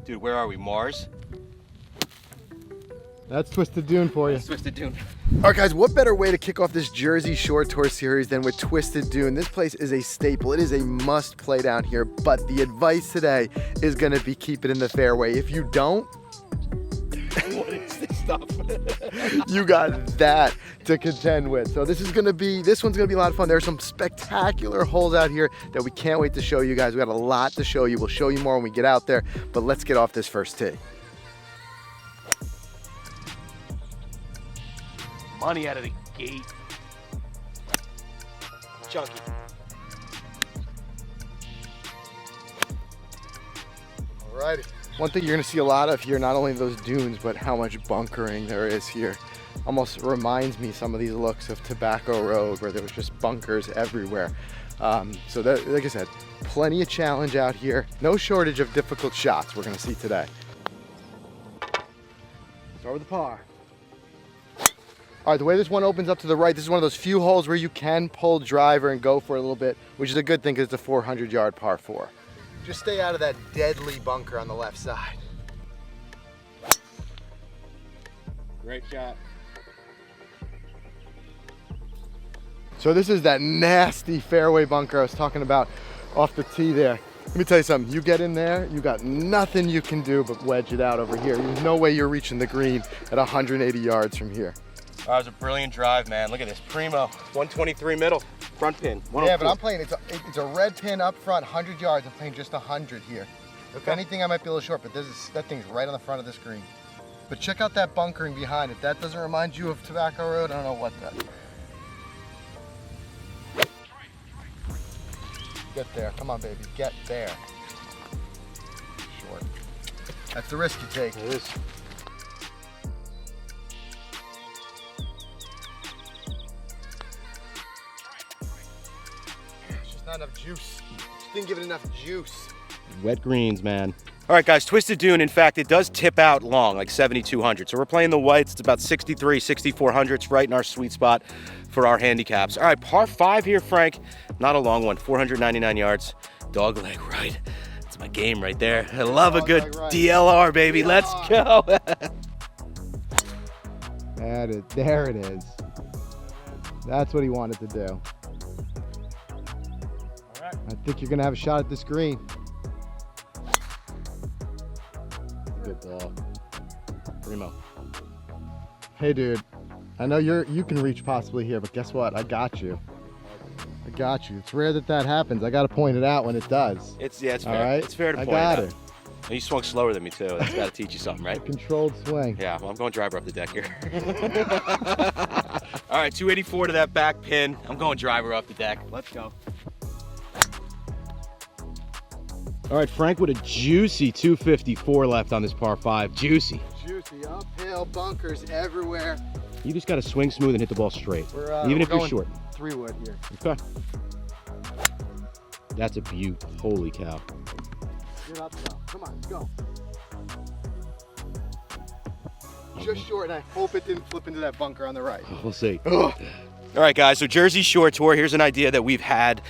Dude, where are we? Mars? That's Twisted Dune for you. That's Twisted Dune. All right, guys, what better way to kick off this Jersey Shore Tour series than with Twisted Dune? This place is a staple. It is a must play down here, but the advice today is gonna be keep it in the fairway. If you don't, What is this stuff? you got that to contend with. So this one's gonna be a lot of fun. There's some spectacular holes out here that we can't wait to show you guys. We got a lot to show you. We'll show you more when we get out there, but let's get off this first tee. Money out of the gate. Chunky. Alrighty. One thing you're gonna see a lot of here, not only those dunes, but how much bunkering there is here. Almost reminds me some of these looks of Tobacco Road, where there was just bunkers everywhere. So that, like I said, plenty of challenge out here. No shortage of difficult shots we're gonna see today. Start with the par. All right, the way this one opens up to the right, this is one of those few holes where you can pull driver and go for it a little bit, which is a good thing because it's a 400-yard par 4. Just stay out of that deadly bunker on the left side. Great shot. So this is that nasty fairway bunker I was talking about off the tee there. Let me tell you something, you get in there, you got nothing you can do but wedge it out over here. There's no way you're reaching the green at 180 yards from here. That was a brilliant drive, man. Look at this, primo. 123 middle, front pin. Yeah, but I'm playing, it's a red pin up front, 100 yards. I'm playing just 100 here. Okay. If anything, I might be a little short, but that thing's right on the front of the screen. But check out that bunkering behind. If that doesn't remind you of Tobacco Road, I don't know what does. Get there, come on, baby, get there. Short. That's the risk you take. It is. Not enough juice. Just didn't give it enough juice. Wet greens, man. All right, guys, Twisted Dune, in fact, it does tip out long, like 7,200. So we're playing the whites. It's about 63, 6,400. It's right in our sweet spot for our handicaps. All right, par 5 here, Frank. Not a long one, 499 yards. Dog leg right. That's my game right there. I love a good DLR, baby. Let's go. There it is. That's what he wanted to do. I think you're gonna have a shot at this green. Good ball. Primo. Hey dude, I know you can reach possibly here, but guess what? I got you. I got you. It's rare that happens. I gotta point it out when it does. It's fair. All right? It's fair to point I got it it. out. You swung slower than me too. That's gotta teach you something, right? Controlled swing. Yeah, well, I'm going driver up the deck here. All right, 284 to that back pin. I'm going driver up the deck. Let's go. All right, Frank with a juicy 254 left on this par 5. Juicy. Juicy, uphill, bunkers everywhere. You just got to swing smooth and hit the ball straight, even if you're short. 3-wood here. Okay. That's a beaut. Holy cow. Get up, though. Come on, go. Just short, and I hope it didn't flip into that bunker on the right. We'll see. Ugh. All right, guys, so Jersey Shore Tour, here's an idea that we've had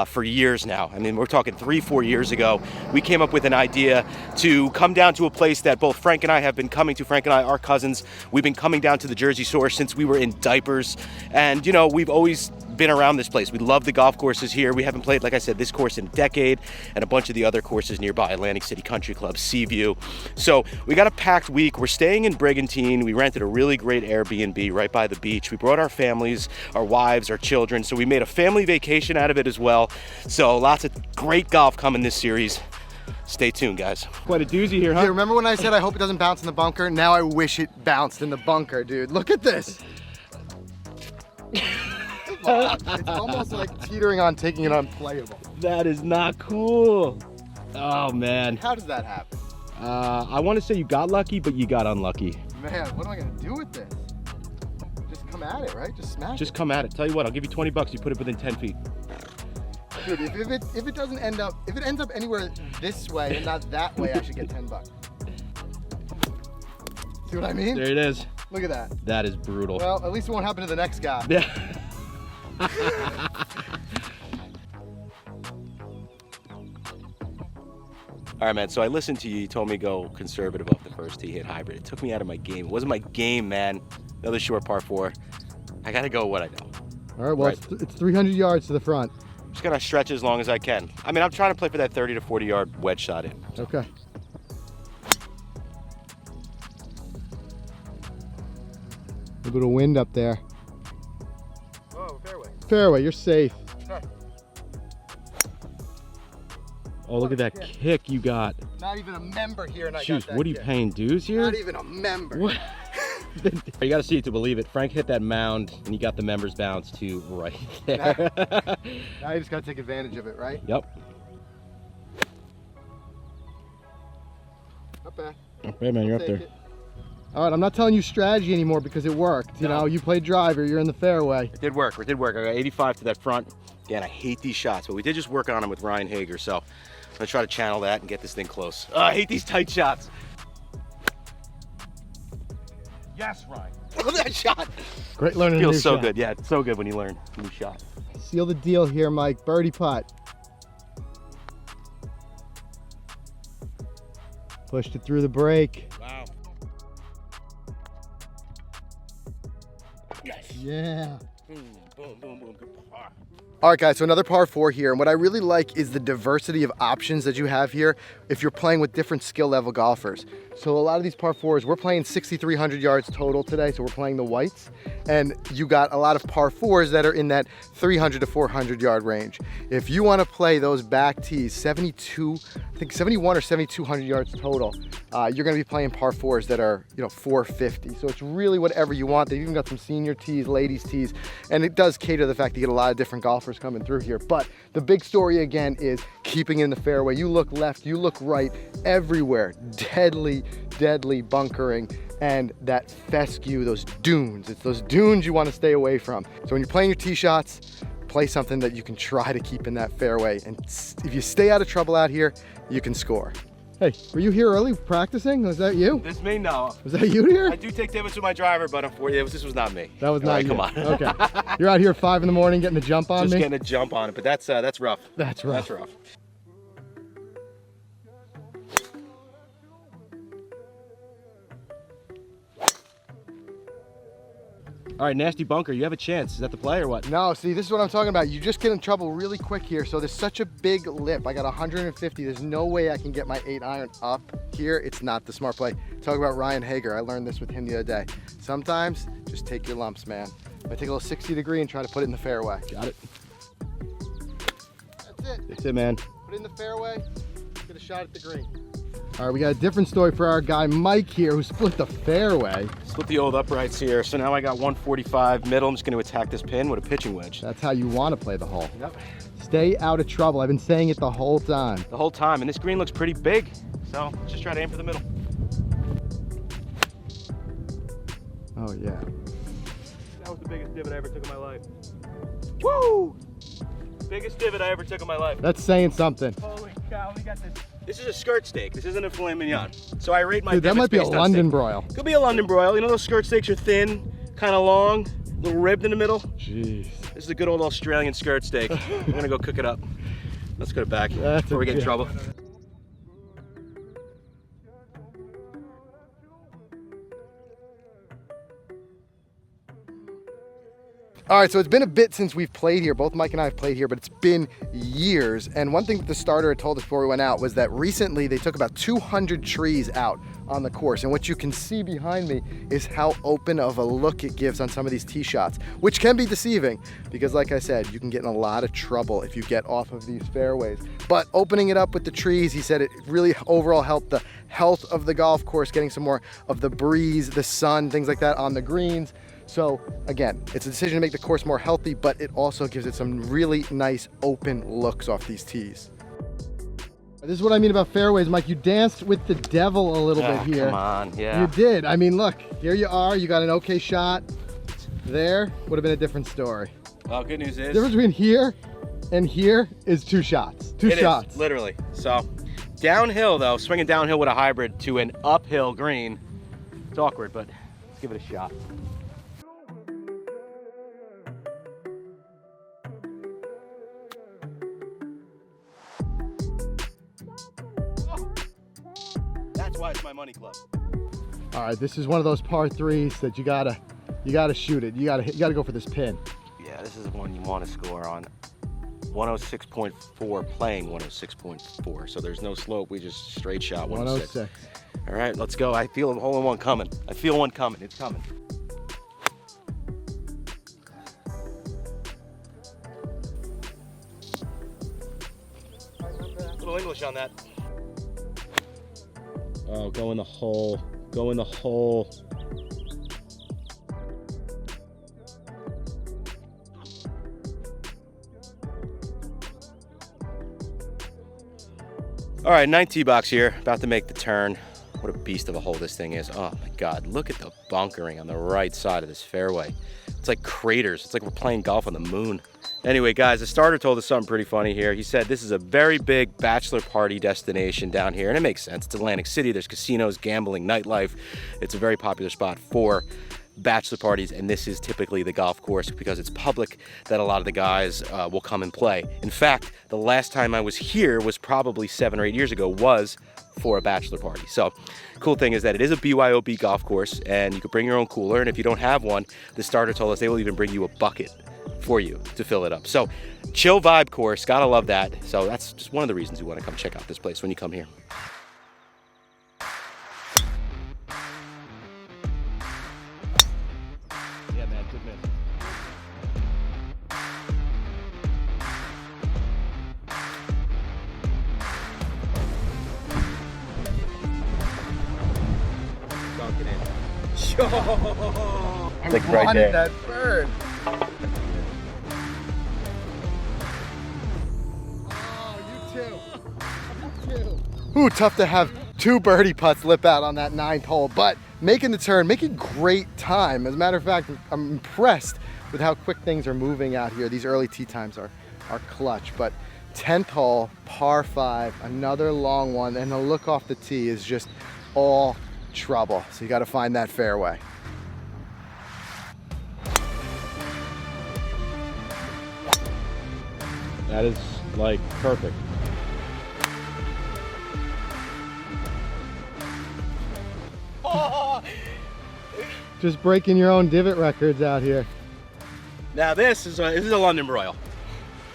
for years now. I mean, we're talking 3-4 years ago. We came up with an idea to come down to a place that both Frank and I have been coming to. Frank and I are cousins. We've been coming down to the Jersey Shore since we were in diapers. And, you know, we've always been around this place. We love the golf courses here. We haven't played, like I said, this course in a decade, and a bunch of the other courses nearby, Atlantic City Country Club, Seaview. So we got a packed week. We're staying in Brigantine. We rented a really great Airbnb right by the beach. We brought our families, our wives, our children. So we made a family vacation out of it as well. So lots of great golf coming this series. Stay tuned, guys. Quite a doozy here, huh? Yeah, remember when I said I hope it doesn't bounce in the bunker? Now I wish it bounced in the bunker, dude. Look at this. It's almost like teetering on taking it unplayable. That is not cool. Oh, man. How does that happen? I want to say you got lucky, but you got unlucky. Man, what am I going to do with this? Just come at it, right? Just smash Just come at it. Tell you what, I'll give you 20 bucks. You put it within 10 feet. Dude, if it doesn't end up, if it ends up anywhere this way and not that way, I should get 10 bucks. See what I mean? There it is. Look at that. That is brutal. Well, at least it won't happen to the next guy. Yeah. All right, man. So I listened to you. You told me go conservative off the first tee, hit hybrid. It took me out of my game. It wasn't my game, man. Another short par 4. I got to go what I know. All right, well, it's 300 yards to the front. I'm just going to stretch as long as I can. I mean, I'm trying to play for that 30 to 40 yard wedge shot in. Okay. A little wind up there. Oh, fairway. Fairway, you're safe. Oh, look at that kick you got. Not even a member here, and I Jeez, what are you paying dues here? Not even a member. What? You got to see it to believe it. Frank hit that mound, and you got the members bounce to right there. Now you just got to take advantage of it, right? Yep. Not bad. Okay, man, you're up there. All right, I'm not telling you strategy anymore because it worked. You know, you played driver, you're in the fairway. It did work. It did work. I got 85 to that front. Again, I hate these shots, but we did just work on them with Ryan Hager, so I'm gonna try to channel that and get this thing close. I hate these tight shots. Yes, Ryan. Look at that shot. Great learning. Feels so good. Yeah, it's so good when you learn a new shot. Seal the deal here, Mike. Birdie putt. Pushed it through the break. Wow. Yes. Yeah. Boom, boom, boom, boom. Good par. All right, guys, so another par 4 here, and what I really like is the diversity of options that you have here if you're playing with different skill level golfers. So a lot of these par 4s, we're playing 6,300 yards total today, so we're playing the whites, and you got a lot of par 4s that are in that 300 to 400 yard range. If you want to play those back tees, 72, I think 71 or 7,200 yards total, you're going to be playing par 4s that are, 450. So it's really whatever you want. They've even got some senior tees, ladies tees, and it does cater to the fact that you get a lot of different golfers coming through here. But the big story again is keeping in the fairway. You look left, you look right, everywhere, deadly bunkering, and that fescue, those dunes. It's those dunes you want to stay away from. So when you're playing your tee shots, play something that you can try to keep in that fairway. And if you stay out of trouble out here, you can score. Hey, were you here early practicing? Was that you? This me? No. Was that you here? I do take divots with my driver, but unfortunately, this was not me. That was not you. Come on. Okay. You're out here at 5 in the morning getting the jump on me? Just getting a jump on it, but that's rough. That's rough. That's rough. All right, nasty bunker. You have a chance. Is that the play or what? No, see, this is what I'm talking about. You just get in trouble really quick here. So there's such a big lip. I got 150. There's no way I can get my 8-iron up here. It's not the smart play. Talk about Ryan Hager. I learned this with him the other day. Sometimes just take your lumps, man. I take a little 60 degree and try to put it in the fairway. Got it. That's it. That's it, man. Put it in the fairway, get a shot at the green. All right, we got a different story for our guy Mike here, who split the fairway. Split the old uprights here. So now I got 145 middle. I'm just going to attack this pin with a pitching wedge. That's how you want to play the hole. Yep. Stay out of trouble. I've been saying it the whole time. The whole time. And this green looks pretty big. So let's just try to aim for the middle. Oh, yeah. That was the biggest divot I ever took in my life. Woo! Biggest divot I ever took in my life. That's saying something. Holy cow, we got this. This is a skirt steak. This isn't a filet mignon. So I rate my Dude, that might be a based on London steak. broil. Could be a London broil. You know those skirt steaks are thin, kind of long, little ribbed in the middle? Jeez. This is a good old Australian skirt steak. We're gonna go cook it up. Let's go back That's before we get in okay. trouble. All right, so it's been a bit since we've played here. Both Mike and I have played here, but it's been years. And one thing that the starter had told us before we went out was that recently they took about 200 trees out on the course. And what you can see behind me is how open of a look it gives on some of these tee shots, which can be deceiving because, like I said, you can get in a lot of trouble if you get off of these fairways. But opening it up with the trees, he said it really overall helped the health of the golf course, getting some more of the breeze, the sun, things like that on the greens. So again, it's a decision to make the course more healthy, but it also gives it some really nice open looks off these tees. This is what I mean about fairways, Mike. You danced with the devil a little bit here. Come on, yeah. You did. I mean, look, here you are. You got an okay shot. There would have been a different story. Well, good news is... The difference between here and here is 2 shots. Two shots. It is, literally. So, downhill though, swinging downhill with a hybrid to an uphill green. It's awkward, but let's give it a shot. That's why it's my money club. All right, this is one of those par threes that you gotta shoot it. You gotta go for this pin. Yeah, this is one you want to score on. 106.4, playing 106.4. So there's no slope. We just straight shot 106. All right, let's go. I feel a hole in one coming. I feel one coming. It's coming. A little English on that. Oh, go in the hole. Go in the hole. All right, 9 tee box here, about to make the turn. What a beast of a hole this thing is. Oh my God, look at the bunkering on the right side of this fairway. It's like craters. It's like we're playing golf on the moon. Anyway, guys, the starter told us something pretty funny here. He said this is a very big bachelor party destination down here, and it makes sense. It's Atlantic City. There's casinos, gambling, nightlife. It's a very popular spot for bachelor parties, and this is typically the golf course because it's public that a lot of the guys will come and play. In fact, the last time I was here was probably 7 or 8 years ago, was for a bachelor party. So cool thing is that it is a BYOB golf course, and you can bring your own cooler, and if you don't have one, the starter told us they will even bring you a bucket for you to fill it up. So chill vibe course, gotta love that. So that's just one of the reasons you want to come check out this place when you come here. Yeah, man, good miss. Dunk it in. Yo! Like right there. That bird. Oh, you too. Ooh, tough to have 2 birdie putts lip out on that 9th hole, but making the turn, making great time. As a matter of fact, I'm impressed with how quick things are moving out here. These early tee times are clutch, but 10th hole, par 5, another long one, and the look off the tee is just all trouble. So you got to find that fairway. That is like perfect. Just breaking your own divot records out here. Now this is a London broil.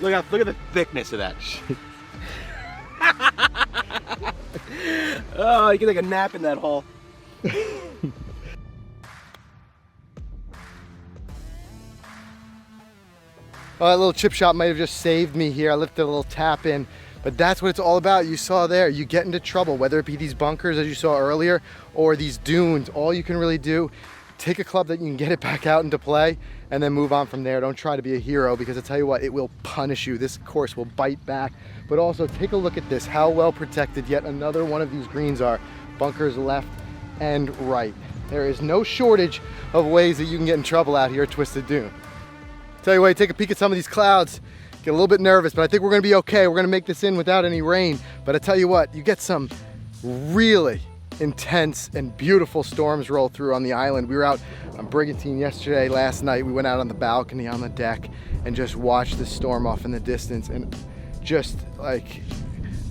Look at the thickness of that. Oh, you can take a nap in that hole. Oh, that little chip shot might have just saved me here. I lifted a little tap in, but that's what it's all about. You saw there, you get into trouble, whether it be these bunkers as you saw earlier or these dunes. All you can really do, take a club that you can get it back out into play and then move on from there. Don't try to be a hero, because I tell you what, it will punish you. This course will bite back. But also take a look at this, how well protected yet another one of these greens are. Bunkers left and right. There is no shortage of ways that you can get in trouble out here at Twisted Dune. Tell you what, take a peek at some of these clouds. Get a little bit nervous, but I think we're gonna be okay. We're gonna make this in without any rain. But I tell you what, you get some really intense and beautiful storms roll through on the island. We were out on Brigantine yesterday, last night. We went out on the balcony on the deck and just watched the storm off in the distance, and just like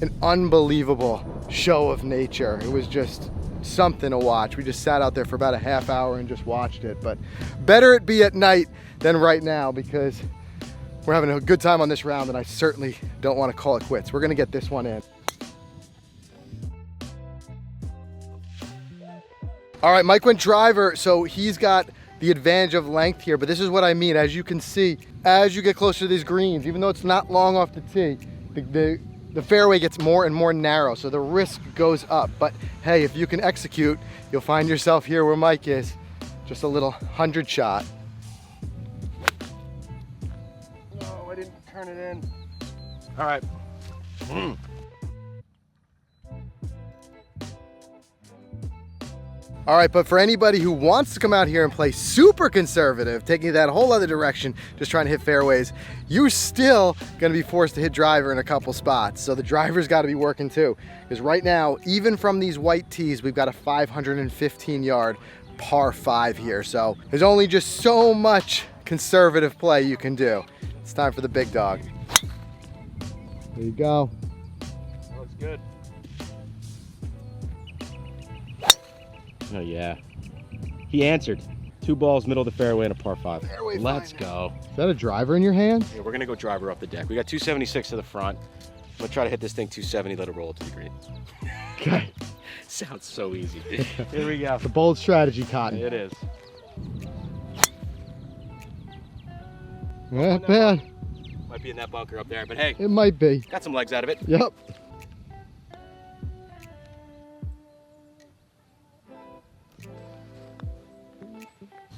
an unbelievable show of nature. It was just something to watch. We just sat out there for about a half hour and just watched it. But better it be at night than right now, because we're having a good time on this round, and I certainly don't want to call it quits. We're gonna get this one in. All right, Mike went driver, so he's got the advantage of length here, but this is what I mean. As you can see, as you get closer to these greens, even though it's not long off the tee, the fairway gets more and more narrow, so the risk goes up. But hey, if you can execute, you'll find yourself here where Mike is. Just a little 100 shot. No, I didn't turn it in. All right. All right, but for anybody who wants to come out here and play super conservative, taking that whole other direction, just trying to hit fairways, you're still gonna be forced to hit driver in a couple spots. So the driver's gotta be working too. Because right now, even from these white tees, we've got a 515 yard par 5 here. So there's only just so much conservative play you can do. It's time for the big dog. There you go. That looks good. Oh, yeah. He answered. 2 balls, middle of the fairway, and a par 5. Fairway Let's finder. go. Is that a driver in your hand? Yeah, we're going to go driver up the deck. We got 276 to the front. I'm going to try to hit this thing 270, let it roll to the green. Okay. Sounds so easy. Here we go. The bold strategy, Cotton. It is. Not bad. Might be in that bunker up there, but hey, It might be. got some legs out of it. Yep.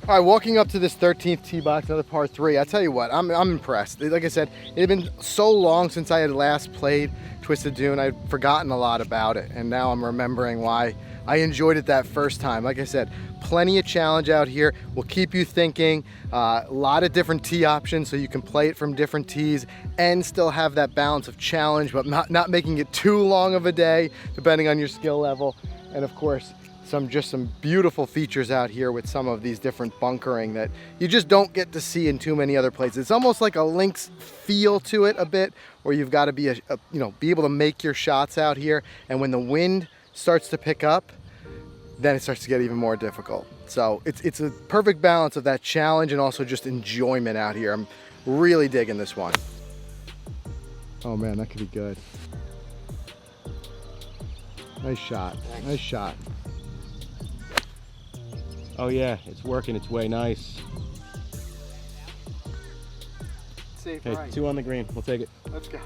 All right, walking up to this 13th tee box, another par 3. I tell you what, I'm impressed. Like I said, it had been so long since I had last played Twisted Dune. I'd forgotten a lot about it, and now I'm remembering why I enjoyed it that first time. Like I said, plenty of challenge out here. Will keep you thinking. A lot of different tee options, so you can play it from different tees and still have that balance of challenge, but not making it too long of a day, depending on your skill level. And of course, some beautiful features out here with some of these different bunkering that you just don't get to see in too many other places. It's almost like a links feel to it a bit, where you've got to be be able to make your shots out here, and when the wind starts to pick up, then it starts to get even more difficult. So it's a perfect balance of that challenge and also just enjoyment out here. I'm really digging this one. Oh man, that could be good. Nice shot. Thanks. Nice shot. Oh yeah, it's working its way nice. Safe Okay, right. 2 on the green. We'll take it. Let's go.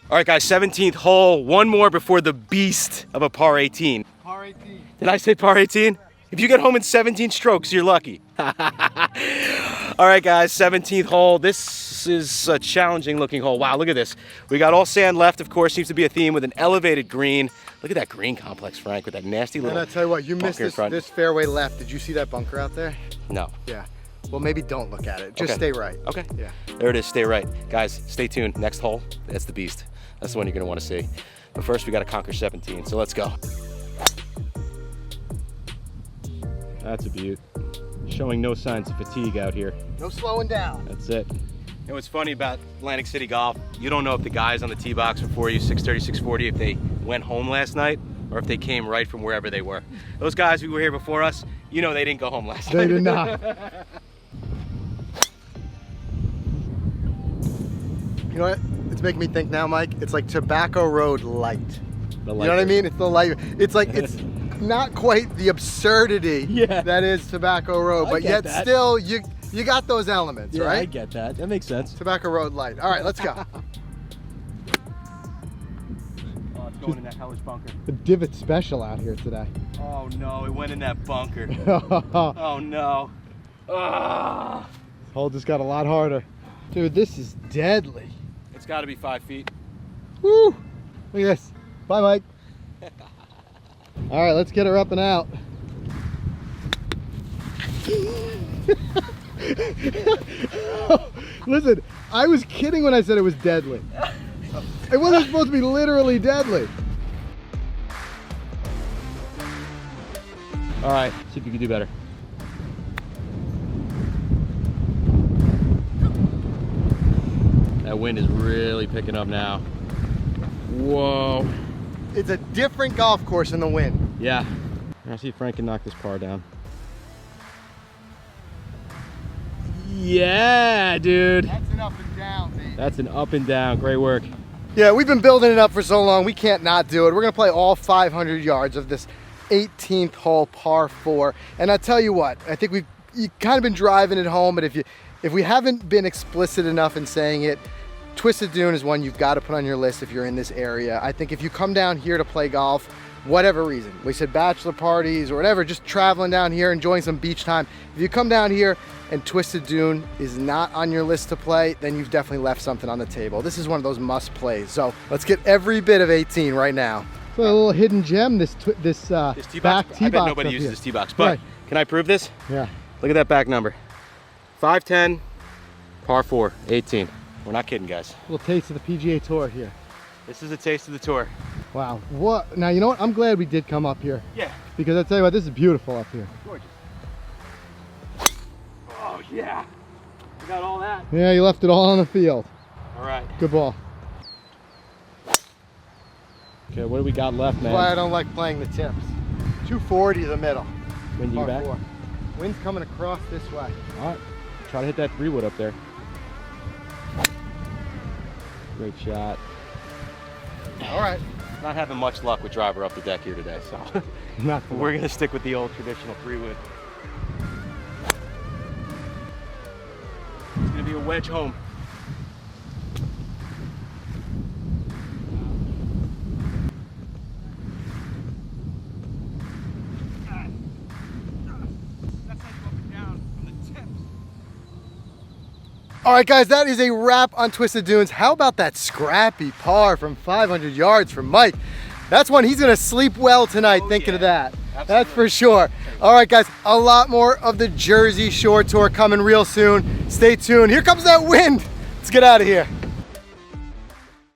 All right, guys, 17th hole. One more before the beast of a par 18. Par 18. Did I say par 18? If you get home in 17 strokes, you're lucky. All right, guys, 17th hole. This is a challenging looking hole. Wow, look at this. We got all sand left, of course, seems to be a theme with an elevated green. Look at that green complex, Frank, with that nasty little And I tell you what, you missed bunker in front. this fairway left. Did you see that bunker out there? No. Yeah. Well, maybe don't look at it. Just Okay. stay right. Okay. Yeah. There it is, stay right. Guys, stay tuned. Next hole, that's the beast. That's the one you're gonna wanna see. But first, we gotta conquer 17, so let's go. That's a beaut. Showing no signs of fatigue out here. No slowing down. That's it. You know what's funny about Atlantic City Golf? You don't know if the guys on the tee box before you, 630, 640, if they went home last night or if they came right from wherever they were. Those guys who were here before us, you know they didn't go home last night. They did not. You know what? It's making me think now, Mike. It's like Tobacco Road light. The You know what I mean? It's the light. It's like it's not quite the absurdity Yeah. that is Tobacco Road, I but get yet that. still you got those elements, Yeah, I right? get that. That makes sense. Tobacco Road light. All right, let's go. Oh, it's going in that hellish bunker. The divot special out here today. Oh no, it went in that bunker. This Oh no. Ah. hole just got a lot harder. Dude, this is deadly. It's got to be 5 feet. Woo! Look at this. Bye, Mike. All right, let's get her up and out. Listen, I was kidding when I said it was deadly. It wasn't supposed to be literally deadly. All right, see if you can do better. That wind is really picking up now. Whoa. It's a different golf course in the wind. Yeah. I'll see if Frank can knock this par down. Yeah, dude. That's an up and down, baby. That's an up and down. Great work. Yeah, we've been building it up for so long, we can't not do it. We're gonna play all 500 yards of this 18th hole par 4. And I'll tell you what, I think you've kind of been driving it home, but if we haven't been explicit enough in saying it, Twisted Dune is one you've got to put on your list if you're in this area. I think if you come down here to play golf, whatever reason, we said bachelor parties or whatever, just traveling down here, enjoying some beach time. If you come down here and Twisted Dune is not on your list to play, then you've definitely left something on the table. This is one of those must plays. So let's get every bit of 18 right now. So a little hidden gem, this This tee back box, tee I bet box nobody up uses here. this tee box, but Right. can I prove this? Yeah. Look at that back number. 510, par 4, 18. We're not kidding, guys. A little taste of the PGA Tour here. This is a taste of the tour. Wow. What? Now, you know what? I'm glad we did come up here Yeah, because I tell you what, this is beautiful up here. gorgeous. Oh yeah. got all that. Yeah, you left it all on the field. All right. Good ball. Okay, what do we got left, man? That's why I don't like playing the tips. 240 the middle. Wind you back? 4. Wind's coming across this way. All right. Try to hit that 3-wood up there. Great shot. All right. Not having much luck with driver up the deck here today, so we're gonna stick with the old traditional 3-wood. It's gonna be a wedge home. All right, guys, that is a wrap on Twisted Dunes. How about that scrappy par from 500 yards from Mike? That's one he's gonna sleep well tonight thinking of that. Absolutely. That's for sure. All right, guys, a lot more of the Jersey Shore Tour coming real soon. Stay tuned. Here comes that wind. Let's get out of here.